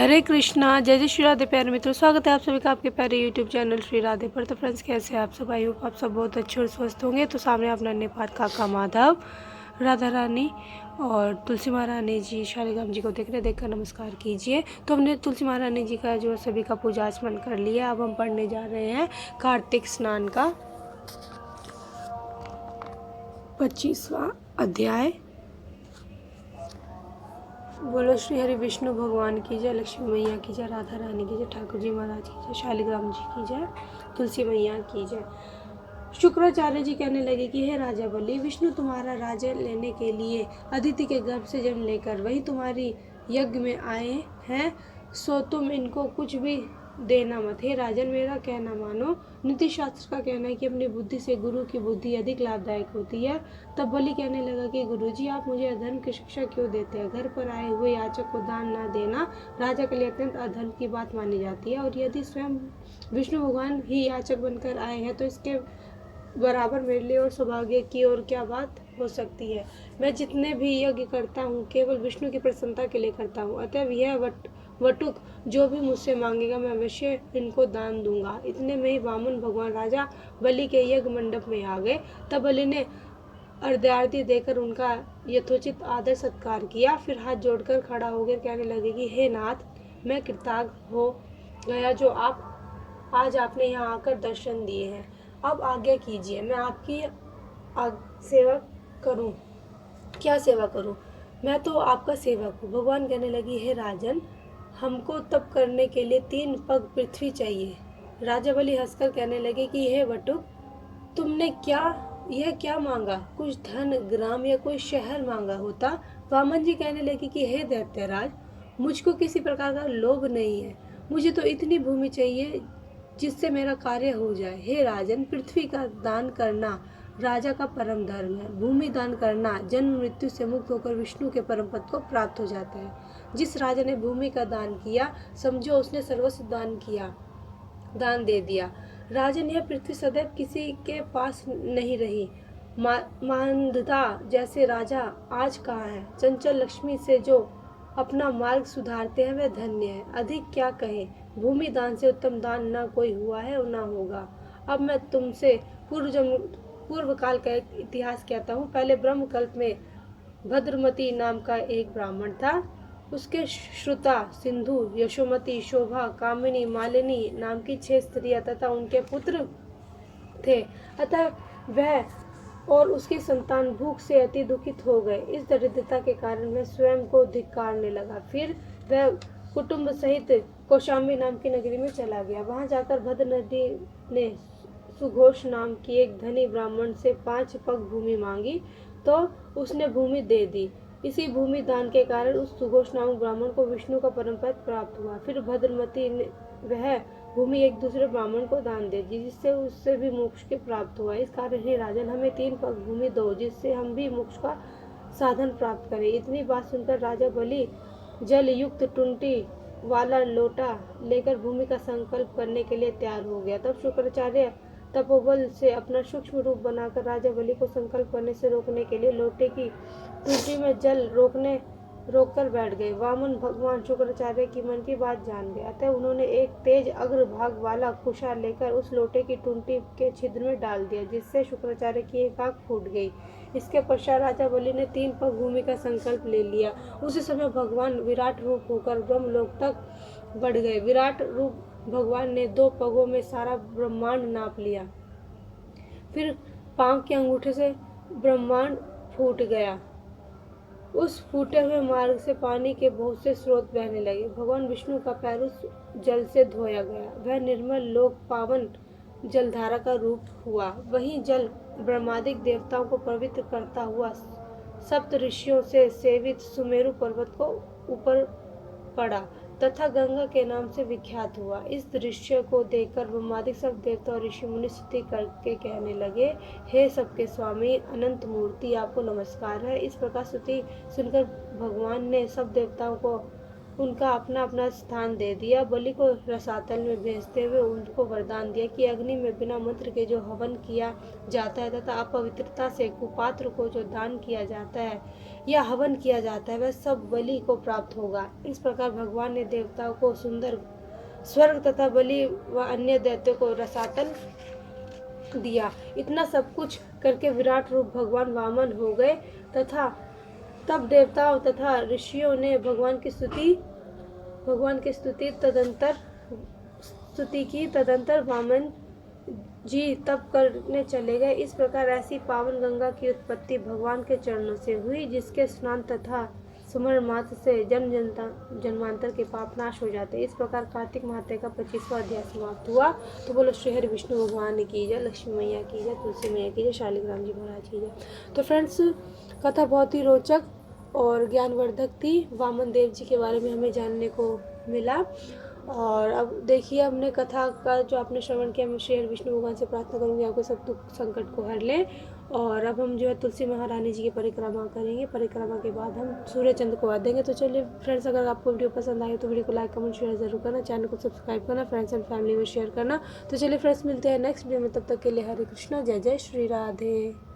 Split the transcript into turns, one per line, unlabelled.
हरे कृष्णा, जय जय श्री राधे। प्यारे मित्रों, स्वागत है आप सभी का आपके प्यारे यूट्यूब चैनल श्री राधे पर। तो फ्रेंड्स, कैसे हैं आप सब? आई होप आप सब बहुत अच्छे और स्वस्थ होंगे। तो सामने अपना नेपाल काका माधव, राधा रानी और तुलसी महारानी जी, शालिग्राम जी को देखकर नमस्कार कीजिए। तो हमने तुलसी महारानी जी का जो सभी का पूजा आचमन कर लिया। अब हम पढ़ने जा रहे हैं कार्तिक स्नान का 25वां अध्याय। बोलो श्री हरि विष्णु भगवान की जय, लक्ष्मी मैया की जय, राधा रानी की जय, ठाकुर जी महाराज की जय, शालिग्राम जी की जय, तुलसी मैया की जय। शुक्राचार्य जी कहने लगे कि हे राजा बलि, विष्णु तुम्हारा राज्य लेने के लिए अदिति के गर्भ से जन्म लेकर वही तुम्हारी यज्ञ में आए हैं, सो तुम इनको कुछ भी देना मत। हे राजन, मेरा कहना मानो। नीति शास्त्र का कहना है कि अपनी बुद्धि से गुरु की बुद्धि अधिक लाभदायक होती है। तब बलि कहने लगा कि गुरुजी, आप मुझे अधर्म की शिक्षा क्यों देते हैं? घर पर आए हुए याचक को दान न देना राजा के लिए अत्यंत अधर्म की बात मानी जाती है, और यदि स्वयं विष्णु भगवान ही याचक बनकर आए हैं तो इसके बराबर मेरे लिए और सौभाग्य की और क्या बात हो सकती है। मैं जितने भी यज्ञ करता हूँ केवल विष्णु की प्रसन्नता के लिए करता हूँ, अतः यह वटुक जो भी मुझसे मांगेगा मैं अवश्य इनको दान दूंगा। इतने में ही वामन भगवान राजा बलि के यज्ञ मंडप में आ गए। तब बलि ने अर्घ्यारती देकर उनका यथोचित आदर सत्कार किया, फिर हाथ जोड़कर खड़ा होकर कहने लगे कि हे नाथ, मैं कृतज्ञ हो गया जो आज आपने यहाँ आकर दर्शन दिए हैं। अब आज्ञा कीजिए, मैं आपकी सेवा करूं। क्या सेवा करूं? मैं तो आपका सेवक हूँ। भगवान कहने लगी, हे राजन, हमको तप करने के लिए 3 पग पृथ्वी चाहिए। राजा बलि हंसकर कहने लगे कि हे वटुक, तुमने यह क्या मांगा? कुछ धन, ग्राम या कोई शहर मांगा होता? वामन जी कहने लगे कि हे दैत्यराज, मुझको किसी प्रकार का लोभ नहीं है। मुझे तो इतनी भूमि चाहिए जिससे मेरा कार्य हो जाए। हे राजन, पृथ्वी का दान करना राजा का परम धर्म है। भूमि दान करना जन्म मृत्यु से मुक्त होकर विष्णु के परम पद को प्राप्त हो जाता है। जिस राजा ने भूमि का दान किया, समझो उसने सर्वस्व दान दे दिया। राजन, यह पृथ्वी सदैव किसी के पास नहीं रही। मानधता जैसे राजा आज कहाँ है? चंचल लक्ष्मी से जो अपना मार्ग सुधारते हैं वे धन्य है। अधिक क्या कहें, भूमि दान से उत्तम दान न कोई हुआ है और न होगा। अब मैं तुमसे पूर्व काल का एक इतिहास कहता हूँ। पहले ब्रह्म कल्प में भद्रमती नाम का एक ब्राह्मण था। उसके श्रुता, सिंधु, यशोमती, शोभा, कामिनी, मालिनी नाम की 6 स्त्रियां तथा उनके पुत्र थे। अतः वह और उसकी संतान भूख से अति दुखित हो गए। इस दरिद्रता के कारण वह स्वयं को धिक्कारने लगा। फिर वह कुटुंब सहित कौशाम्बी नाम की नगरी में चला गया। वहां जाकर भद्र नदी ने सुघोष नाम की एक धनी ब्राह्मण से 5 पग भूमि मांगी तो उसने भूमि दे दी। इसी भूमि दान के कारण उस सुघोष नामक ब्राह्मण को विष्णु का परम पद प्राप्त हुआ। फिर भद्रमती ने वह भूमि एक दूसरे ब्राह्मण को दान दे दी, जिससे उससे भी मोक्ष के प्राप्त हुआ। इस कारण हे राजन, हमें 3 पग भूमि दो, जिससे हम भी मोक्ष का साधन प्राप्त करें। इतनी बात सुनकर राजा बलि जल युक्त टुंटी वाला लोटा लेकर भूमि का संकल्प करने के लिए तैयार हो गया। तब शुक्राचार्य तपोबल से अपना सूक्ष्म रूप बनाकर राजा बलि को संकल्प करने से रोकने के लिए लोटे की टूटी में जल रोककर बैठ गए। वामन भगवान शुक्राचार्य की मन की बात जान गए, अतः उन्होंने एक तेज अग्रभाग वाला कुशा लेकर उस लोटे की टूटी के छिद्र में डाल दिया, जिससे शुक्राचार्य की एक आंख फूट गई। इसके पश्चात राजा बलि ने 3 पग भूमि का संकल्प ले लिया। उसी समय भगवान विराट रूप होकर ब्रह्मलोक तक बढ़ गए। विराट रूप भगवान ने 2 पगों में सारा ब्रह्मांड नाप लिया। फिर पांव के अंगूठे से ब्रह्मांड फूट गया। उस फूटे हुए मार्ग से पानी के बहुत से स्रोत बहने लगे। भगवान विष्णु का पैर उस जल से धोया गया। वह निर्मल लोक पावन जलधारा का रूप हुआ। वही जल ब्रह्मादिक देवताओं को पवित्र करता हुआ सप्त ऋषियों से सेवित सुमेरु पर्वत को ऊपर पड़ा तथा गंगा के नाम से विख्यात हुआ। इस दृश्य को देखकर ब्रह्मादिक सब देवता और ऋषि मुनि स्तुति करके कहने लगे, हे सबके स्वामी अनंत मूर्ति, आपको नमस्कार है। इस प्रकार स्तुति सुनकर भगवान ने सब देवताओं को उनका अपना अपना स्थान दे दिया। बलि को रसातल में भेजते हुए उनको वरदान दिया कि अग्नि में बिना मंत्र के जो हवन किया जाता है तथा अपवित्रता से कुपात्र को जो दान किया जाता है या हवन किया जाता है वह सब बलि को प्राप्त होगा। इस प्रकार भगवान ने देवताओं को सुंदर स्वर्ग तथा बलि व अन्य दैत्यों को रसातल दिया। इतना सब कुछ करके विराट रूप भगवान वामन हो गए तथा तब देवताओं तथा ऋषियों ने भगवान की स्तुति की। तदंतर वामन जी तप करने चले गए। इस प्रकार ऐसी पावन गंगा की उत्पत्ति भगवान के चरणों से हुई, जिसके स्नान तथा सुमरण मात्र से जन्मांतर के पाप नाश हो जाते। इस प्रकार कार्तिक माह का 25वां अध्याय समाप्त हुआ। तो बोलो श्री हरि विष्णु भगवान की जय, लक्ष्मी मैया की जय, तुलसी मैया की जय, शालिग्राम जी महाराज की जय। तो फ्रेंड्स, कथा बहुत ही रोचक और ज्ञानवर्धक थी। वामन देव जी के बारे में हमें जानने को मिला। और अब देखिए, हमने कथा का जो आपने श्रवण किया, मैं श्री हरि विष्णु भगवान से प्रार्थना करूंगी आपको सब दुख संकट को हर ले। और अब हम जो है तुलसी महारानी जी की परिक्रमा करेंगे। परिक्रमा के बाद हम सूर्य चंद्र को वाद देंगे। तो चलिए फ्रेंड्स, अगर आपको वीडियो पसंद आए तो वीडियो को लाइक कमेंट शेयर जरूर करना, चैनल को सब्सक्राइब करना, फ्रेंड्स एंड फैमिली में शेयर करना। तो चलिए फ्रेंड्स, मिलते हैं नेक्स्ट वीडियो में। तब तक के लिए हरे कृष्णा, जय जय श्री राधे।